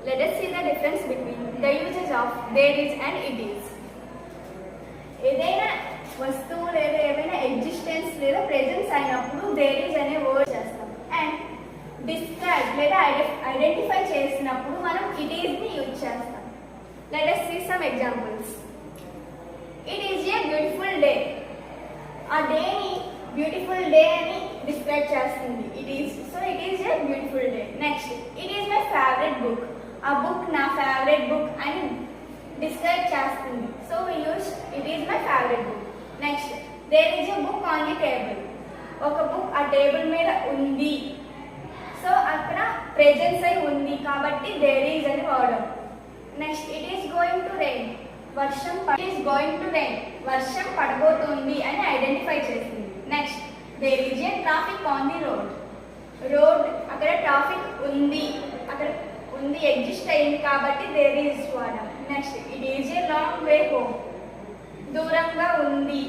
Let us see the difference between the uses of there is and it is. ఏదైనా వస్తువు లేదా ఏమైనా existence లేదా ప్రెజెన్స్ అయినప్పుడు దేర్ ఈజ్ అనే వర్డ్ చేస్తాం. అండ్ డిస్క్రైబ్ లేదా ఐడెంటిఫై చేసినప్పుడు మనం ఇట్ ఈజ్ ని యూజ్ చేస్తాం. Let us see some examples. It is a beautiful day. ఆ డేని బ్యూటిఫుల్ డే అని డిస్క్రైబ్ చేస్తుంది. It is a beautiful day. Next, it is my favourite book. ఆ బుక్ నా ఫేవరెట్ బుక్ అని డిస్క్రైబ్ చేస్తుంది. So we use it is my favourite book. Next, there is a book on the table. ఒక book ఆ table మీద ఉంది. So అక్కడ presence అయి ఉంది కాబట్టి దేర్ ఈజ్ అని వాడడం. Next, it is going to rain. వర్షం పడబోతుంది అని ఐడెంటిఫై చేస్తుంది. Next, there is a traffic on the road. అక్కడ ట్రాఫిక్ ఉంది, ఎగ్జిస్ట్ అయింది కాబట్టి దేర్ ఈజ్ వాడడం. Next, it is a long way home. దూరంగా ఉంది.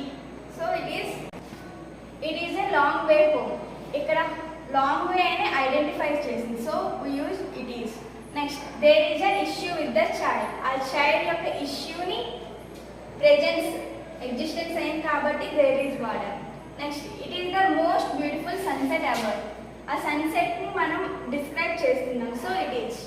So it is a long way home. ఇక్కడ లాంగ్ వే అని ఐడెంటిఫై చేసింది. So we use it is. Next, there is an issue with the child. ఆ child యొక్క ఇష్యూని presence existence అయింది కాబట్టి there is water. Next, it is the most beautiful sunset ever. ఆ సన్సెట్ని మనం డిస్క్రైబ్ చేస్తున్నాం. So it is.